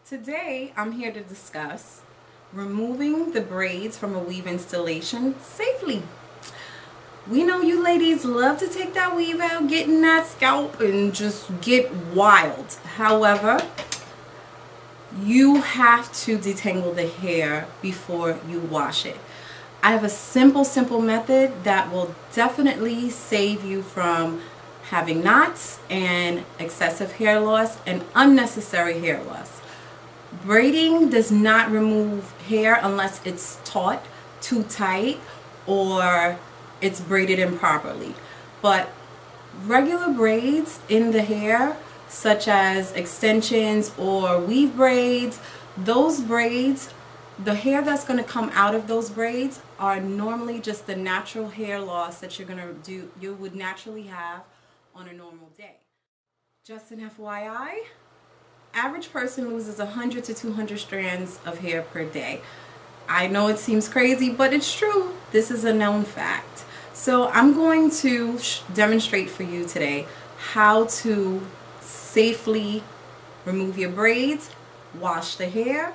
Today I'm here to discuss removing the braids from a weave installation safely. We know you ladies love to take that weave out, get in that scalp and just get wild. However, you have to detangle the hair before you wash it. I have a simple method that will definitely save you from having knots and excessive hair loss and unnecessary hair loss. Braiding does not remove hair unless it's taut too tight or it's braided improperly. But regular braids in the hair, such as extensions or weave braids, those braids, the hair that's going to come out of those braids are normally just the natural hair loss that you would naturally have on a normal day. Just an FYI, average person loses 100 to 200 strands of hair per day. I know it seems crazy, but it's true. This is a known fact. So I'm going to demonstrate for you today how to safely remove your braids, wash the hair,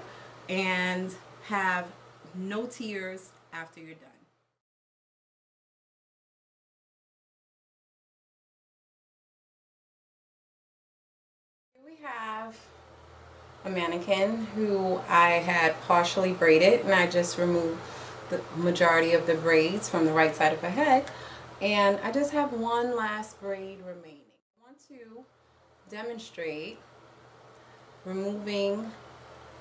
and have no tears after you're done. Here we have a mannequin who I had partially braided, and I just removed the majority of the braids from the right side of her head, and I just have one last braid remaining. I want to demonstrate removing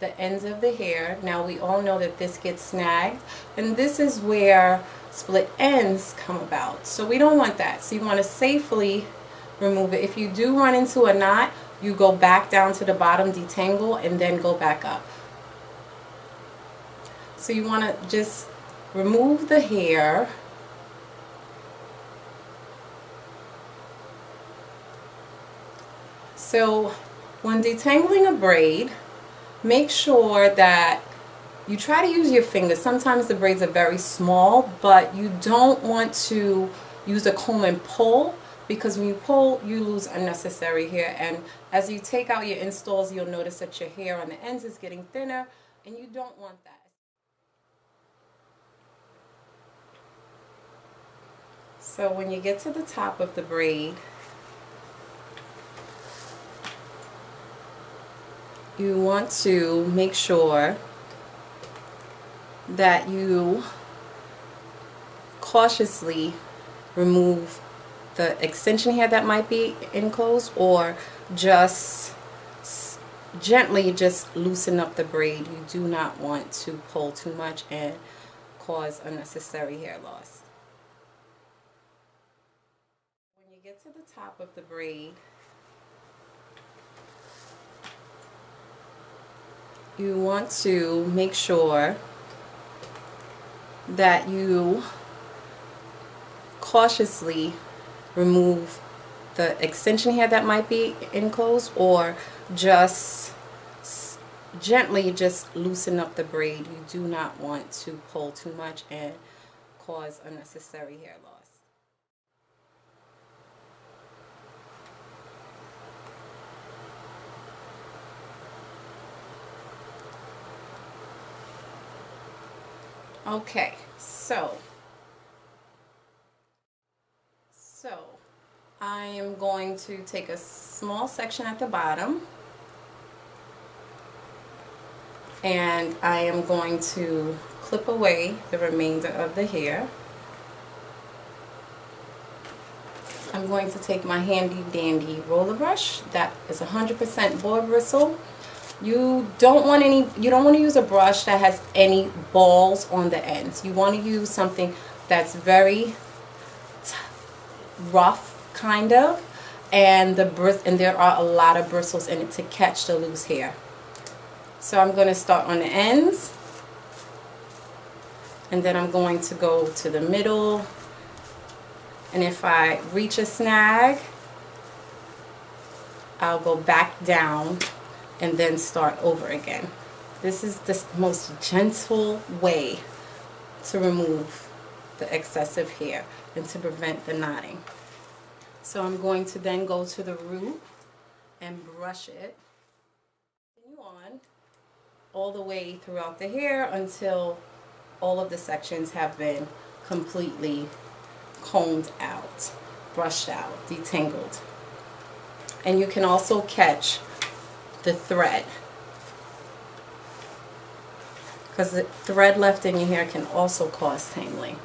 the ends of the hair. Now we all know that this gets snagged, and this is where split ends come about, so we don't want that. So you want to safely remove it. If you do run into a knot, you go back down to the bottom, detangle, and then go back up. So you want to just remove the hair. So when detangling a braid, make sure that you try to use your fingers. Sometimes the braids are very small, but you don't want to use a comb and pull, because when you pull, you lose unnecessary hair, and as you take out your installs, you'll notice that your hair on the ends is getting thinner, and you don't want that. So when you get to the top of the braid, you want to make sure that you cautiously remove the extension hair that might be enclosed, or just gently just loosen up the braid. You do not want to pull too much and cause unnecessary hair loss. When you get to the top of the braid, you want to make sure that you cautiously remove the extension hair that might be enclosed, or just gently just loosen up the braid. You do not want to pull too much and cause unnecessary hair loss. Okay, so I am going to take a small section at the bottom, and I am going to clip away the remainder of the hair. I'm going to take my handy dandy roller brush that is 100% boar bristle. You don't want to use a brush that has any balls on the ends. You want to use something that's very rough, kind of, and there are a lot of bristles in it to catch the loose hair. So I'm going to start on the ends, and then I'm going to go to the middle, and if I reach a snag, I'll go back down and then start over again. This is the most gentle way to remove the excessive hair and to prevent the knotting. So I'm going to then go to the root and brush it. Continue on all the way throughout the hair until all of the sections have been completely combed out, brushed out, detangled. And you can also catch the thread, because the thread left in your hair can also cause tangling.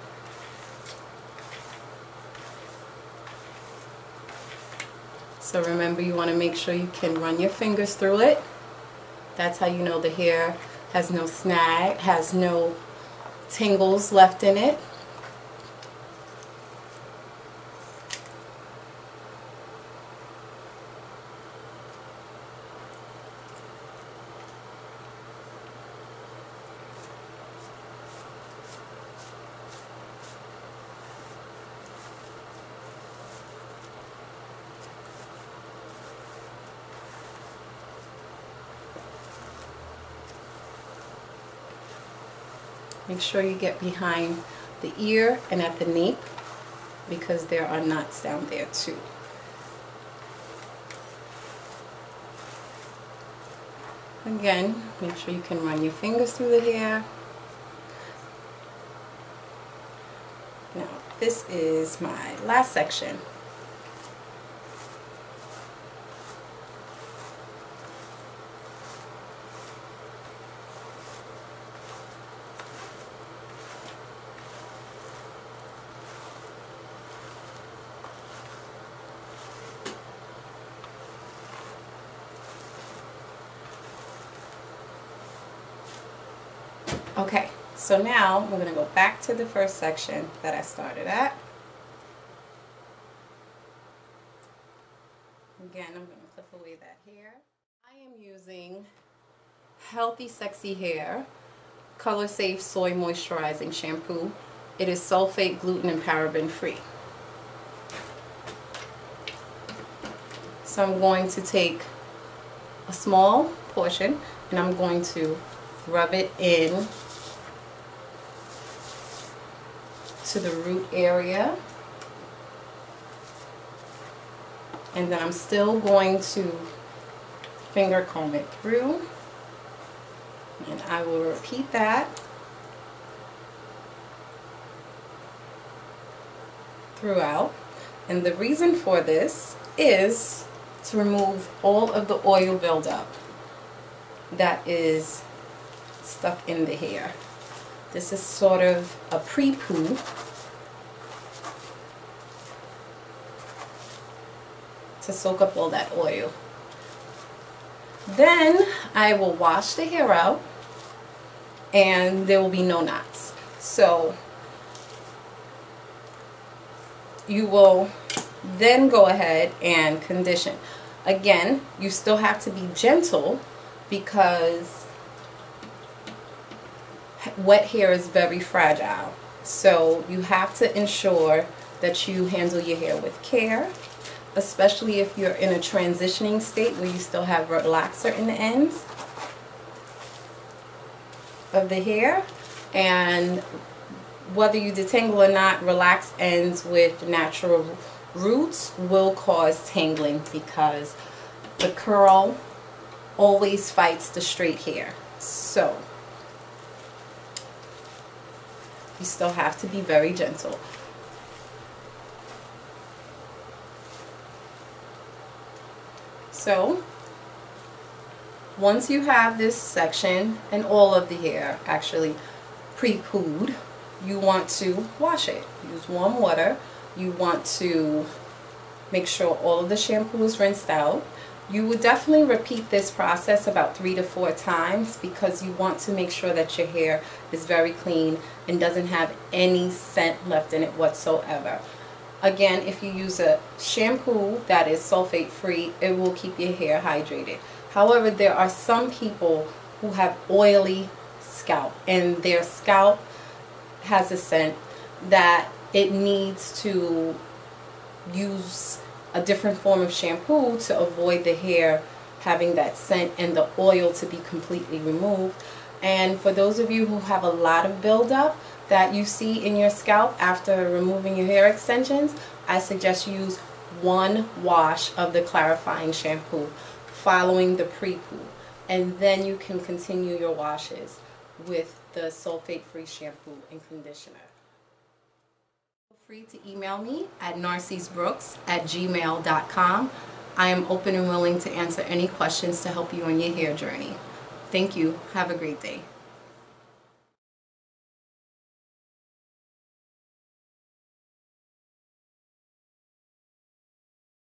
So remember, you want to make sure you can run your fingers through it. That's how you know the hair has no snag, has no tangles left in it. Make sure you get behind the ear and at the nape, because there are knots down there too. Again, make sure you can run your fingers through the hair. Now, this is my last section. Okay, so now we're going to go back to the first section that I started at. Again, I'm going to clip away that hair. I am using Healthy Sexy Hair Color Safe Soy Moisturizing Shampoo. It is sulfate, gluten, and paraben free. So I'm going to take a small portion and I'm going to rub it in to the root area, and then I'm still going to finger comb it through, and I will repeat that throughout. And the reason for this is to remove all of the oil buildup that is stuck in the hair. This is sort of a pre-poo to soak up all that oil. Then I will wash the hair out and there will be no knots. So you will then go ahead and condition. Again, you still have to be gentle because wet hair is very fragile. So you have to ensure that you handle your hair with care, especially if you're in a transitioning state where you still have relaxer in the ends of the hair. And whether you detangle or not, relaxed ends with natural roots will cause tangling because the curl always fights the straight hair. So you still have to be very gentle. So once you have this section and all of the hair actually pre-pooed, you want to wash it. Use warm water. You want to make sure all of the shampoo is rinsed out. You would definitely repeat this process about 3 to 4 times because you want to make sure that your hair is very clean and doesn't have any scent left in it whatsoever. Again, if you use a shampoo that is sulfate free, it will keep your hair hydrated. However, there are some people who have oily scalp and their scalp has a scent that it needs to use a different form of shampoo to avoid the hair having that scent and the oil to be completely removed. And for those of you who have a lot of buildup that you see in your scalp after removing your hair extensions, I suggest you use 1 wash of the clarifying shampoo following the pre-poo. and then you can continue your washes with the sulfate-free shampoo and conditioner. Feel free to email me at narcissebrooks@gmail.com. I am open and willing to answer any questions to help you on your hair journey. Thank you. Have a great day.